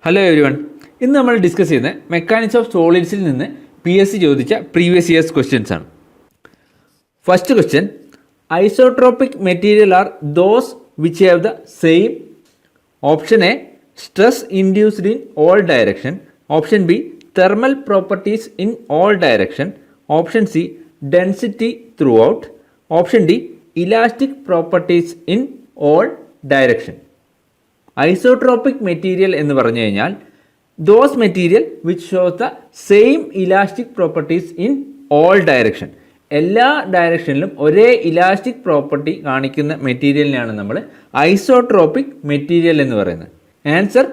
Hello everyone, ഇന്ന് നമ്മൾ discuss ചെയ്യുന്നത് മെക്കാനിക്സ് ഓഫ് സോളിഡ്സിൽ നിന്ന് PSC ചോദിച്ച പ്രീവിയസ് ഇയേഴ്സ് ക്വസ്റ്റ്യൻസ് ആണ്. First question, isotropic material are those which have the same. Option A, stress induced in all direction. Option B, thermal properties in all direction. Option C, density through out. Option D, elastic properties in all direction. Isotropic material എന്ന് പറഞ്ഞു കഴിഞ്ഞാൽ those material which shows the same elastic properties in all direction. എല്ലാ ഡയറക്ഷനിലും ഒരേ elastic property കാണിക്കുന്ന മെറ്റീരിയലിനെയാണ് നമ്മൾ isotropic material എന്ന് പറയുന്നത്. Answer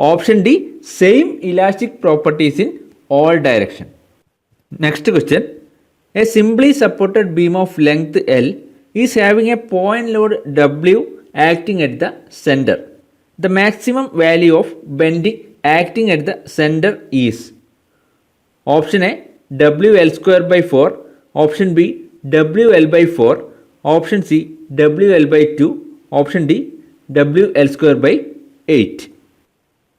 option D, same elastic properties in all direction. Next question, A simply supported beam of length L is having A point load W acting at the center. The maximum value of bending acting at the center is. Option A, WL square by 4. Option B, WL by 4. Option C, WL by 2. Option D, WL square by 8.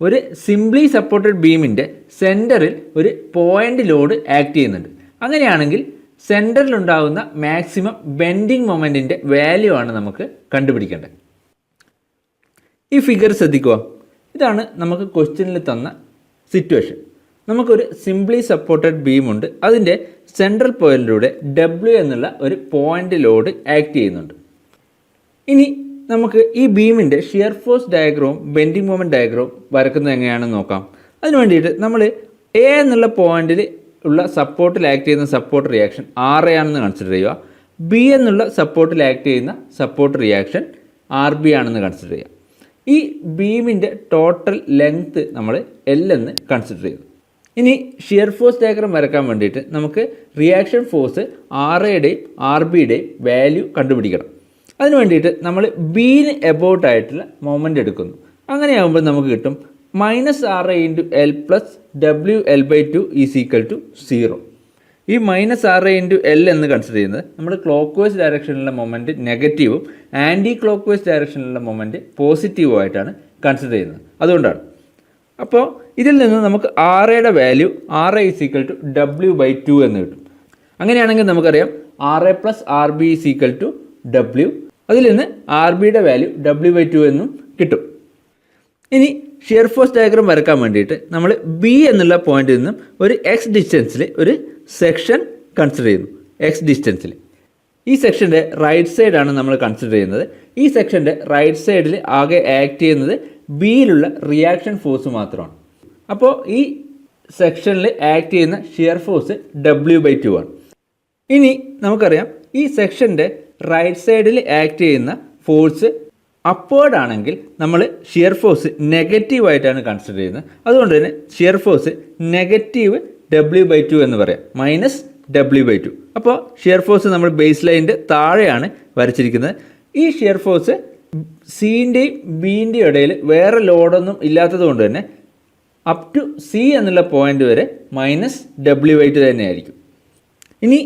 ഒരു simply supported ബീമിൻ്റെ സെൻറ്ററിൽ ഒരു point load act ചെയ്യുന്നുണ്ട്. അങ്ങനെയാണെങ്കിൽ സെൻറ്ററിലുണ്ടാകുന്ന maximum bending മൊമെൻറ്റിൻ്റെ value ആണ് നമുക്ക് കണ്ടുപിടിക്കേണ്ടത്. ഈ ഫിഗർ ശ്രദ്ധിക്കുക. ഇതാണ് നമുക്ക് ക്വസ്റ്റ്യനിൽ തന്ന സിറ്റുവേഷൻ. നമുക്കൊരു സിംപ്ലി സപ്പോർട്ടഡ് ബീമുണ്ട്. അതിൻ്റെ സെൻട്രൽ പോയിന്റിലൂടെ W എന്നുള്ള ഒരു പോയിന്റ് ലോഡ് ആക്ട് ചെയ്യുന്നുണ്ട്. ഇനി നമുക്ക് ഈ ബീമിൻ്റെ ഷിയർ ഫോഴ്സ് ഡയഗ്രവും ബെൻഡിങ് മൊമെൻറ്റ് ഡയഗ്രവും വരക്കുന്നത് എങ്ങനെയാണെന്ന് നോക്കാം. അതിന് വേണ്ടിയിട്ട് നമ്മൾ A എന്നുള്ള പോയിന്റിൽ ഉള്ള സപ്പോർട്ടിൽ ആക്ട് ചെയ്യുന്ന സപ്പോർട്ട് റിയാക്ഷൻ RA ആണെന്ന് കൺസിഡർ ചെയ്യുക. B എന്നുള്ള സപ്പോർട്ടിൽ ആക്ട് ചെയ്യുന്ന സപ്പോർട്ട് റിയാക്ഷൻ RB ആണെന്ന് കൺസിഡർ ചെയ്യുക. ഈ ബീമിൻ്റെ ടോട്ടൽ ലെങ്ത്ത് നമ്മൾ L എന്ന് കൺസിഡർ ചെയ്തു. ഇനി ഷിയർ ഫോഴ്സ് ഡയഗ്രാം വരക്കാൻ വേണ്ടിയിട്ട് നമുക്ക് റിയാക്ഷൻ ഫോഴ്സ് RAയുടെയും RBയുടെയും വാല്യൂ കണ്ടുപിടിക്കണം. അതിന് വേണ്ടിയിട്ട് നമ്മൾ ബീന് എബൌട്ട് ആയിട്ടുള്ള മൊമെൻ്റ് എടുക്കുന്നു. അങ്ങനെയാകുമ്പോൾ നമുക്ക് കിട്ടും -RA × L + WL/2 = 0. ഈ -RA × L എന്ന് കൺസിഡർ ചെയ്യുന്നത് നമ്മൾ ക്ലോക്ക് വൈസ് ഡയറക്ഷനിലുള്ള മൊമെൻറ്റ് നെഗറ്റീവും ആൻറ്റി ക്ലോക്ക് വൈസ് ഡയറക്ഷനിലുള്ള മൊമെൻറ്റ് പോസിറ്റീവും ആയിട്ടാണ് കൺസിഡർ ചെയ്യുന്നത്. അതുകൊണ്ടാണ്. അപ്പോൾ ഇതിൽ നിന്ന് നമുക്ക് RAയുടെ വാല്യൂ RA = W/2 എന്ന് കിട്ടും. അങ്ങനെയാണെങ്കിൽ നമുക്കറിയാം RA + RB = W. അതിൽ നിന്ന് RBയുടെ വാല്യൂ W/2 എന്നും കിട്ടും. ഇനി ഷിയർ ഫോഴ്സ് ഡയഗ്രാം വരക്കാൻ വേണ്ടിയിട്ട് നമ്മൾ B എന്നുള്ള പോയിന്റിൽ നിന്നും ഒരു X ഡിസ്റ്റൻസിൽ ഒരു സെക്ഷൻ കൺസിഡർ ചെയ്യുന്നു. X ഡിസ്റ്റൻസിൽ ഈ സെക്ഷൻ്റെ റൈറ്റ് സൈഡാണ് നമ്മൾ കൺസിഡർ ചെയ്യുന്നത്. ഈ സെക്ഷൻ്റെ റൈറ്റ് സൈഡിൽ ആകെ ആക്ട് ചെയ്യുന്നത് ബിയിലുള്ള റിയാക്ഷൻ ഫോഴ്സ് മാത്രമാണ്. അപ്പോൾ ഈ സെക്ഷനിൽ ആക്ട് ചെയ്യുന്ന ഷിയർ ഫോഴ്സ് W/2 ആണ്. ഇനി നമുക്കറിയാം ഈ സെക്ഷൻ്റെ റൈറ്റ് സൈഡിൽ ആക്ട് ചെയ്യുന്ന ഫോഴ്സ് അപ്വേർഡ് ആണെങ്കിൽ നമ്മൾ ഷിയർ ഫോഴ്സ് നെഗറ്റീവായിട്ടാണ് കൺസിഡർ ചെയ്യുന്നത്. അതുകൊണ്ട് തന്നെ ഷിയർ ഫോഴ്സ് -W/2 എന്ന് പറയാം, -W/2. അപ്പോൾ ഷിയർ ഫോഴ്സ് നമ്മൾ ബേസ് ലൈനിൻ്റെ താഴെയാണ് വരച്ചിരിക്കുന്നത്. ഈ ഷിയർ ഫോഴ്സ് സിൻ്റെയും ബിൻ്റെയും ഇടയിൽ വേറെ ലോഡൊന്നും ഇല്ലാത്തത് കൊണ്ട് തന്നെ അപ് ടു C എന്നുള്ള പോയിന്റ് വരെ -W/2 തന്നെയായിരിക്കും. ഇനി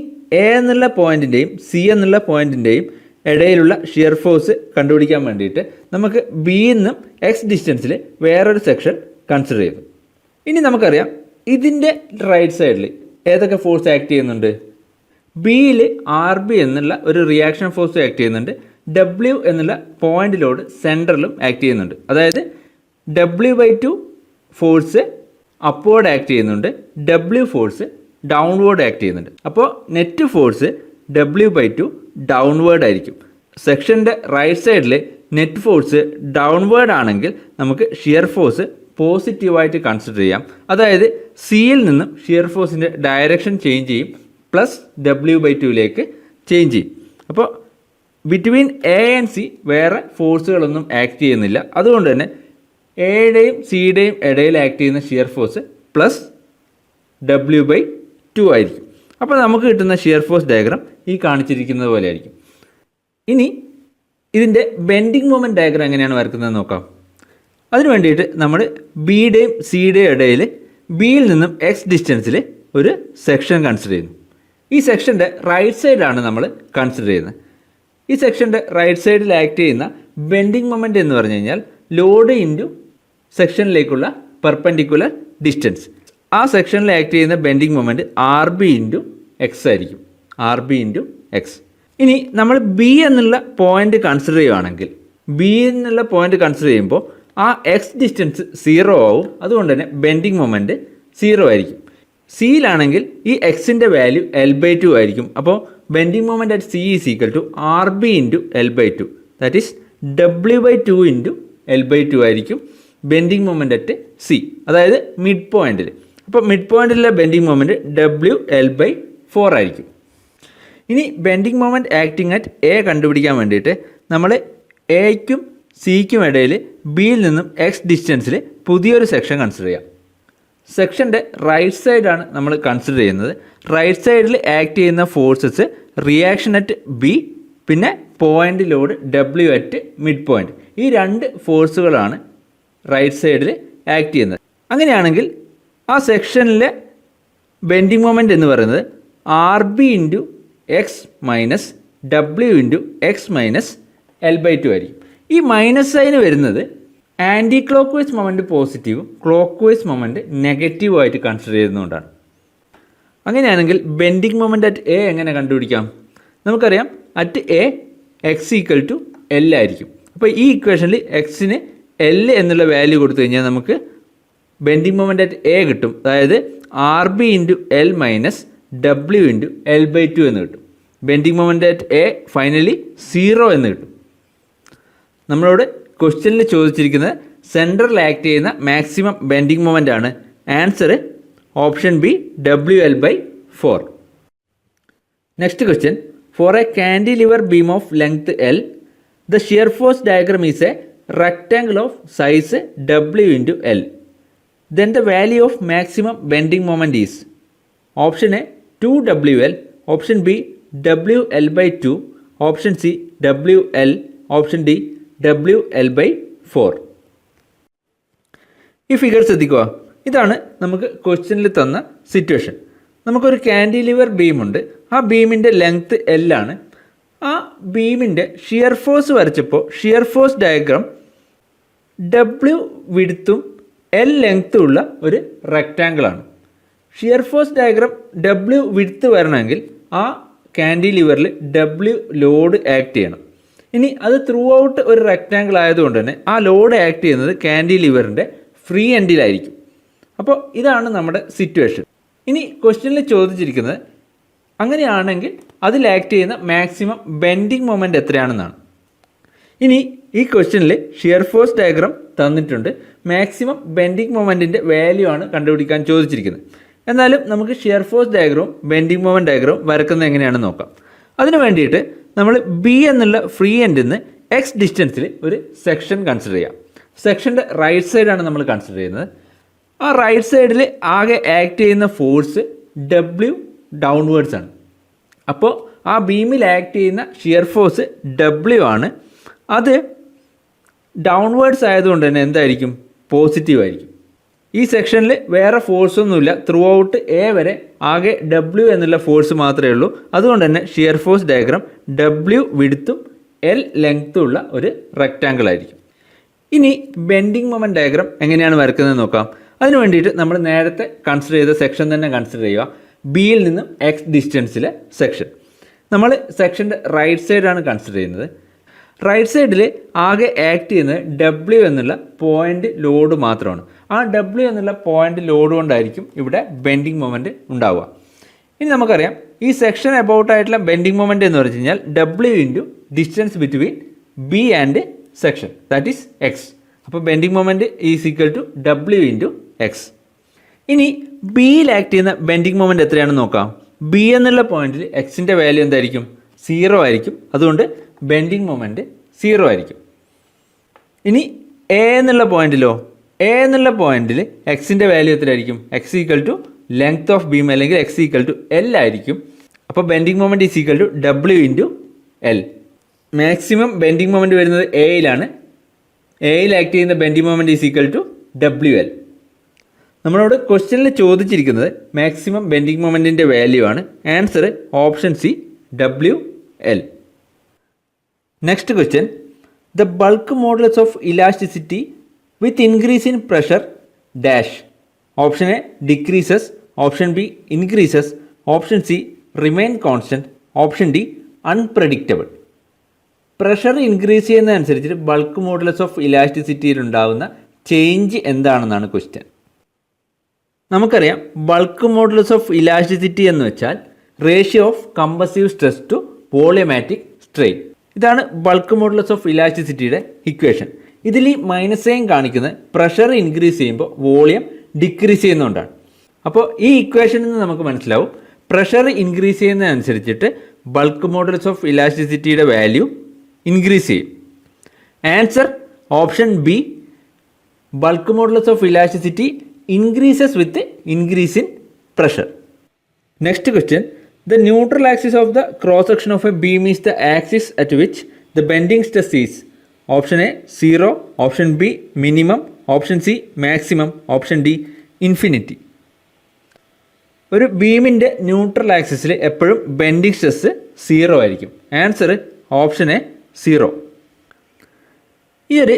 A എന്നുള്ള പോയിന്റിൻ്റെയും C എന്നുള്ള പോയിന്റിൻ്റെയും ഇടയിലുള്ള ഷിയർ ഫോഴ്സ് കണ്ടുപിടിക്കാൻ വേണ്ടിയിട്ട് നമുക്ക് ബിയിൽ നിന്നും X ഡിസ്റ്റൻസിൽ വേറൊരു സെക്ഷൻ കൺസിഡർ ചെയ്തു. ഇനി നമുക്കറിയാം ഇതിൻ്റെ റൈറ്റ് സൈഡിൽ ഏതൊക്കെ ഫോഴ്സ് ആക്ട് ചെയ്യുന്നുണ്ട്. ബിയിൽ RB എന്നുള്ള ഒരു റിയാക്ഷൻ ഫോഴ്സ് ആക്ട് ചെയ്യുന്നുണ്ട്. W എന്നുള്ള പോയിന്റിലോട് സെൻറ്ററിലും ആക്ട് ചെയ്യുന്നുണ്ട്. അതായത് W/2 ഫോഴ്സ് അപ്വേർഡ് ആക്ട് ചെയ്യുന്നുണ്ട്, W ഫോഴ്സ് ഡൗൺവേർഡ് ആക്ട് ചെയ്യുന്നുണ്ട്. അപ്പോൾ നെറ്റ് ഫോഴ്സ് W/2 ഡൗൺവേർഡ് ആയിരിക്കും. സെക്ഷൻ്റെ റൈറ്റ് സൈഡിൽ നെറ്റ് ഫോഴ്സ് ഡൗൺവേർഡ് ആണെങ്കിൽ നമുക്ക് ഷിയർ ഫോഴ്സ് പോസിറ്റീവായിട്ട് കൺസിഡർ ചെയ്യാം. അതായത് സിയിൽ നിന്നും ഷിയർ ഫോഴ്സിൻ്റെ ഡയറക്ഷൻ ചേഞ്ച് ചെയ്യും, +W/2 ചേഞ്ച് ചെയ്യും. അപ്പോൾ ബിറ്റ്വീൻ A ആൻഡ് C വേറെ ഫോഴ്സുകളൊന്നും ആക്ട് ചെയ്യുന്നില്ല. അതുകൊണ്ട് തന്നെ എയുടെയും സിയുടെയും ഇടയിൽ ആക്ട് ചെയ്യുന്ന ഷിയർ ഫോഴ്സ് +W/2 ആയിരിക്കും. അപ്പോൾ നമുക്ക് കിട്ടുന്ന ഷിയർ ഫോഴ്സ് ഡയഗ്രാം ഈ കാണിച്ചിരിക്കുന്നത് പോലെ ആയിരിക്കും. ഇനി ഇതിൻ്റെ ബെൻഡിങ് മൊമെൻറ്റ് ഡയഗ്രാം എങ്ങനെയാണ് വരക്കുന്നത് നോക്കാം. അതിന് വേണ്ടിയിട്ട് നമ്മൾ ബിയുടെയും സിയുടെയും ഇടയിൽ ബിയിൽ നിന്നും X ഡിസ്റ്റൻസിൽ ഒരു സെക്ഷൻ കൺസിഡർ ചെയ്യുന്നു. ഈ സെക്ഷൻ്റെ റൈറ്റ് സൈഡാണ് നമ്മൾ കൺസിഡർ ചെയ്യുന്നത്. ഈ സെക്ഷൻ്റെ റൈറ്റ് സൈഡിൽ ആക്ട് ചെയ്യുന്ന ബെൻഡിങ് മൊമെൻറ്റ് എന്ന് പറഞ്ഞു കഴിഞ്ഞാൽ ലോഡ് ഇൻറ്റു സെക്ഷനിലേക്കുള്ള പെർപെൻഡിക്കുലർ ഡിസ്റ്റൻസ്. ആ സെക്ഷനിൽ ആക്ട് ചെയ്യുന്ന bending moment R B into X ആയിരിക്കും. R B into X. ഇനി നമ്മൾ ബി എന്നുള്ള പോയിന്റ് കൺസിഡർ ചെയ്യുകയാണെങ്കിൽ ബി എന്നുള്ള പോയിന്റ് കൺസിഡർ ചെയ്യുമ്പോൾ ആ എക്സ് ഡിസ്റ്റൻസ് 0 ആവും. അതുകൊണ്ട് തന്നെ ബെൻഡിങ് മൊമെൻറ്റ് 0 ആയിരിക്കും. സിയിലാണെങ്കിൽ ഈ എക്സിൻ്റെ വാല്യൂ L/2 ആയിരിക്കും. അപ്പോൾ bending moment at C is equal to R B into L/2. That is W/2 into L/2 ആയിരിക്കും ബെൻഡിങ് മൊമെൻറ്റ് അറ്റ് സി, അതായത് മിഡ് പോയിൻറ്റിൽ. അപ്പോൾ മിഡ് പോയിൻറ്റിലെ ബെൻഡിങ് മൊമെൻറ്റ് WL/4 ആയിരിക്കും. ഇനി bending moment acting at A കണ്ടുപിടിക്കാൻ വേണ്ടിയിട്ട് നമ്മൾ എയ്ക്കും സിക്കും ഇടയിൽ ബിയിൽ നിന്നും എക്സ് ഡിസ്റ്റൻസിൽ പുതിയൊരു സെക്ഷൻ കൺസിഡർ ചെയ്യാം. സെക്ഷൻ്റെ റൈറ്റ് സൈഡാണ് നമ്മൾ കൺസിഡർ ചെയ്യുന്നത്. റൈറ്റ് സൈഡിൽ ആക്ട് ചെയ്യുന്ന ഫോഴ്സസ് റിയാക്ഷൻ അറ്റ് ബി, പിന്നെ point load W at mid point. ഈ രണ്ട് ഫോഴ്സുകളാണ് റൈറ്റ് സൈഡിൽ ആക്ട് ചെയ്യുന്നത്. അങ്ങനെയാണെങ്കിൽ ആ സെക്ഷനിലെ ബെൻഡിങ് മൊമെൻറ്റ് എന്ന് പറയുന്നത് R B into X minus W into X minus L/2 ആയിരിക്കും. ഈ മൈനസ് സൈന് വരുന്നത് ആൻറ്റി ക്ലോക്ക് വൈസ് മൊമെൻറ്റ് പോസിറ്റീവും ക്ലോക്ക് വൈസ് മൊമെൻറ്റ് നെഗറ്റീവും ആയിട്ട് കൺസിഡർ ചെയ്യുന്നതുകൊണ്ടാണ്. അങ്ങനെയാണെങ്കിൽ ബെൻഡിങ് മൊമെൻറ്റ് അറ്റ് എ എങ്ങനെ കണ്ടുപിടിക്കാം? നമുക്കറിയാം at A X equal to L ആയിരിക്കും. അപ്പോൾ ഈ ഇക്വേഷനിൽ എക്സിന് എൽ എന്നുള്ള വാല്യൂ കൊടുത്തു കഴിഞ്ഞാൽ നമുക്ക് ബെൻഡിങ് മൊമെൻറ്റ് അറ്റ് എ കിട്ടും. അതായത് R B into L minus W into L/2 എന്ന് കിട്ടും. Bending moment at A finally 0 എന്ന് കിട്ടും. നമ്മളോട് ക്വസ്റ്റ്യനിൽ ചോദിച്ചിരിക്കുന്നത് സെൻട്രൽ ആക്ട് ചെയ്യുന്ന മാക്സിമം ബെൻഡിങ് മൊമെൻ്റ് ആണ്. Answer option B WL/4. Next question, for a cantilever beam of length L, the shear force diagram is a rectangle of size W into L. Then the value of maximum bending moment is option A 2WL, option B WL/2, option C WL, option D WL/4. ഈ figure ശ്രദ്ധിക്കുക. ഇതാണ് നമുക്ക് ക്വസ്റ്റ്യനിൽ തന്ന situation. നമുക്കൊരു cantilever ബീമുണ്ട്. ആ ബീമിൻ്റെ length L ആണ്. ആ ബീമിൻ്റെ ഷിയർ ഫോഴ്സ് വരച്ചപ്പോൾ ഷിയർ ഫോഴ്സ് ഡയഗ്രാം W വിഡ്ത്തും L ലെങ്ത്തും ഉള്ള ഒരു റെക്റ്റാങ്കിളാണ്. Shear force diagram W width വരണമെങ്കിൽ ആ കാൻഡിലിവറിൽ W ലോഡ് ആക്ട് ചെയ്യണം. ഇനി അത് ത്രൂ ഔട്ട് ഒരു റെക്റ്റാങ്കിൾ ആയതുകൊണ്ട് തന്നെ ആ ലോഡ് ആക്ട് ചെയ്യുന്നത് കാൻഡിലിവറിൻ്റെ ഫ്രീ എൻഡിലായിരിക്കും. അപ്പോൾ ഇതാണ് നമ്മുടെ സിറ്റുവേഷൻ. ഇനി ക്വസ്റ്റ്യനിൽ ചോദിച്ചിരിക്കുന്നത് അങ്ങനെയാണെങ്കിൽ അതിൽ ആക്ട് ചെയ്യുന്ന മാക്സിമം ബെൻഡിങ് മൊമെൻറ്റ് എത്രയാണെന്നാണ്. ഇനി ഈ ക്വസ്റ്റ്യനിൽ ഷിയർ ഫോഴ്സ് ഡയഗ്രാം തന്നിട്ടുണ്ട്. മാക്സിമം ബെൻഡിങ് മൊമെൻറ്റിൻ്റെ വാല്യൂ ആണ് കണ്ടുപിടിക്കാൻ ചോദിച്ചിരിക്കുന്നത്. എന്നാലും നമുക്ക് ഷിയർ ഫോഴ്സ് ഡയഗ്രവും ബെൻഡിങ് മൊമെൻറ്റ് ഡയഗ്രവും വരക്കുന്നത് എങ്ങനെയാണെന്ന് നോക്കാം. അതിന് വേണ്ടിയിട്ട് നമ്മൾ ബി എന്നുള്ള ഫ്രീ എൻഡിൽ നിന്ന് എക്സ് ഡിസ്റ്റൻസിൽ ഒരു സെക്ഷൻ കൺസിഡർ ചെയ്യാം. സെക്ഷൻ്റെ റൈറ്റ് സൈഡാണ് നമ്മൾ കൺസിഡർ ചെയ്യുന്നത്. ആ റൈറ്റ് സൈഡിൽ ആകെ ആക്ട് ചെയ്യുന്ന ഫോഴ്സ് W ഡൗൺവേർഡ്സ് ആണ്. അപ്പോൾ ആ ബീമിൽ ആക്ട് ചെയ്യുന്ന ഷിയർ ഫോഴ്സ് W ആണ്. അത് ഡൗൺവേർഡ്സ് ആയതുകൊണ്ട് തന്നെ എന്തായിരിക്കും? പോസിറ്റീവ് ആയിരിക്കും. ഈ സെക്ഷനിൽ വേറെ ഫോഴ്സൊന്നുമില്ല. ത്രൂ ഔട്ട് എ വരെ ആകെ W എന്നുള്ള ഫോഴ്സ് മാത്രമേ ഉള്ളൂ. അതുകൊണ്ട് തന്നെ ഷിയർ ഫോഴ്സ് ഡയഗ്രാം W വിഡ്ത്തും L ലെങ്ത്തും ഉള്ള ഒരു റെക്റ്റാങ്കിൾ ആയിരിക്കും. ഇനി ബെൻഡിങ് മൊമെൻറ്റ് ഡയഗ്രാം എങ്ങനെയാണ് വരക്കുന്നത് നോക്കാം. അതിന് വേണ്ടിയിട്ട് നമ്മൾ നേരത്തെ കൺസിഡർ ചെയ്ത സെക്ഷൻ തന്നെ കൺസിഡർ ചെയ്യുക. ബിയിൽ നിന്നും എക്സ് ഡിസ്റ്റൻസിലെ സെക്ഷൻ. നമ്മൾ സെക്ഷൻ്റെ റൈറ്റ് സൈഡാണ് കൺസിഡർ ചെയ്യുന്നത്. റൈറ്റ് സൈഡിൽ ആകെ ആക്ട് ചെയ്യുന്നത് W എന്നുള്ള പോയിൻ്റ് ലോഡ് മാത്രമാണ്. ആ W എന്നുള്ള പോയിൻ്റ് ലോഡ് കൊണ്ടായിരിക്കും ഇവിടെ ബെൻഡിങ് മൊമെൻറ്റ് ഉണ്ടാവുക. ഇനി നമുക്കറിയാം ഈ സെക്ഷൻ എബൌട്ട് ആയിട്ടുള്ള ബെൻഡിങ് മൊമെൻറ്റ് എന്ന് പറഞ്ഞു കഴിഞ്ഞാൽ W into distance between B and section, that is X. അപ്പോൾ bending moment is equal to W into X. ഇനി ബിയിൽ ആക്ട് ചെയ്യുന്ന ബെൻഡിങ് മൊമെൻറ്റ് എത്രയാണെന്ന് നോക്കാം. ബി എന്നുള്ള പോയിന്റിൽ എക്സിൻ്റെ വാല്യൂ എന്തായിരിക്കും? 0 ആയിരിക്കും. അതുകൊണ്ട് ബെൻഡിങ് മൊമെൻറ്റ് 0 ആയിരിക്കും. ഇനി എ എന്നുള്ള പോയിന്റിലോ, എ എന്നുള്ള പോയിന്റിൽ എക്സിൻ്റെ വാല്യൂ എത്രയായിരിക്കും? X equal to length of beam അല്ലെങ്കിൽ എക്സ് ഈക്വൽ ടു L ആയിരിക്കും. അപ്പോൾ bending moment is equal to W into L. Maximum bending moment വരുന്നത് എയിലാണ്. എയിൽ ആക്ട് ചെയ്യുന്ന bending moment is equal to WL. നമ്മളോട് ക്വസ്റ്റ്യനിൽ ചോദിച്ചിരിക്കുന്നത് മാക്സിമം ബെൻഡിങ് മൊമെൻറ്റിൻ്റെ വാല്യൂ ആണ്. Answer option C WL. Next question, the bulk modulus of elasticity with increase in pressure dash. Option A decreases, option B increases, option C remain constant, option D unpredictable. Pressure increase ചെയ്യുന്നതനുസരിച്ച് bulk modulus of ഇലാസ്റ്റിസിറ്റിയിൽ ഉണ്ടാകുന്ന change എന്താണെന്നാണ് question. നമുക്കറിയാം bulk modulus of elasticity എന്ന് വെച്ചാൽ ratio of compressive stress to volumetric strain. ഇതാണ് bulk modulus of ഇലാസ്റ്റിസിറ്റിയുടെ equation. ഇതിൽ ഈ മൈനസ് സൈൻ കാണിക്കുന്നത് പ്രഷർ ഇൻക്രീസ് ചെയ്യുമ്പോൾ വോളിയം ഡിക്രീസ് ചെയ്യുന്നതുകൊണ്ടാണ്. അപ്പോൾ ഈ ഇക്വേഷനിൽ നിന്ന് നമുക്ക് മനസ്സിലാവും പ്രഷർ ഇൻക്രീസ് ചെയ്യുന്നതനുസരിച്ചിട്ട് ബൾക്ക് മോഡുലസ് ഓഫ് ഇലാസ്റ്റിസിറ്റിയുടെ വാല്യൂ ഇൻക്രീസ് ചെയ്യും. Answer option B, bulk modulus of elasticity increases with increase in pressure. Next question, the neutral axis of the cross section of a beam is the axis at which the bending stress is. Option A 0, option B minimum, option C maximum, option D infinity. ഒരു ബീമിൻ്റെ neutral ആക്സിസിൽ എപ്പോഴും bending stress 0 ആയിരിക്കും. Answer option A 0. ഈ ഒരു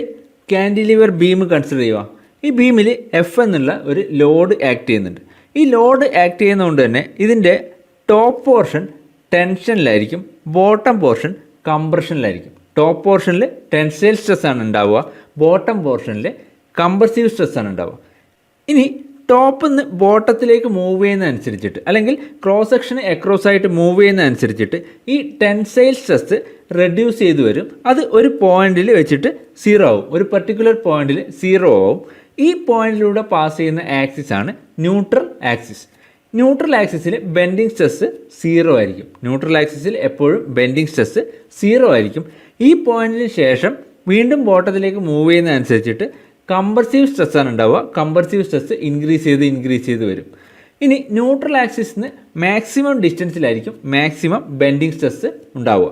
cantilever beam consider ചെയ്യുക. ഈ ബീമിൽ F എന്നുള്ള ഒരു ലോഡ് ആക്ട് ചെയ്യുന്നുണ്ട്. ഈ ലോഡ് ആക്ട് ചെയ്യുന്നതുകൊണ്ട് തന്നെ ഇതിൻ്റെ ടോപ്പ് പോർഷൻ ടെൻഷനിലായിരിക്കും, ബോട്ടം പോർഷൻ കംപ്രഷനിലായിരിക്കും. ടോപ്പ് പോർഷനിൽ ടെൻസൈൽ സ്ട്രെസ് ആണ് ഉണ്ടാവുക, ബോട്ടം പോർഷനിൽ കംപ്രസീവ് സ്ട്രെസ് ആണ് ഉണ്ടാവുക. ഇനി ടോപ്പിൽ നിന്ന് ബോട്ടത്തിലേക്ക് മൂവ് ചെയ്യുന്നതനുസരിച്ചിട്ട് അല്ലെങ്കിൽ ക്രോസ് സെക്ഷന് അക്രോസ് ആയിട്ട് മൂവ് ചെയ്യുന്നതനുസരിച്ചിട്ട് ഈ ടെൻസൈൽ സ്ട്രെസ് റെഡ്യൂസ് ചെയ്ത് വരും. അത് ഒരു പോയിന്റിൽ വെച്ചിട്ട് 0 ആവും, ഒരു പർട്ടിക്കുലർ പോയിന്റിൽ 0 ആവും. ഈ പോയിന്റിലൂടെ പാസ് ചെയ്യുന്ന ആക്സിസ് ആണ് ന്യൂട്രൽ ആക്സിസ്. ന്യൂട്രൽ ആക്സിസിൽ ബെൻഡിങ് സ്ട്രെസ് 0 ആയിരിക്കും. ന്യൂട്രൽ ആക്സിസിൽ എപ്പോഴും ബെൻഡിങ് സ്ട്രെസ് 0 ആയിരിക്കും. ഈ പോയിന്റിന് ശേഷം വീണ്ടും ബോട്ടത്തിലേക്ക് മൂവ് ചെയ്യുന്നതനുസരിച്ചിട്ട് കംപ്രസീവ് സ്ട്രെസ് ആണ് ഉണ്ടാവുക. കംപ്രസീവ് സ്ട്രെസ് ഇൻക്രീസ് ചെയ്ത് വരും. ഇനി ന്യൂട്രൽ ആക്സിസിന് മാക്സിമം ഡിസ്റ്റൻസിലായിരിക്കും മാക്സിമം ബെൻഡിങ് സ്ട്രെസ് ഉണ്ടാവുക.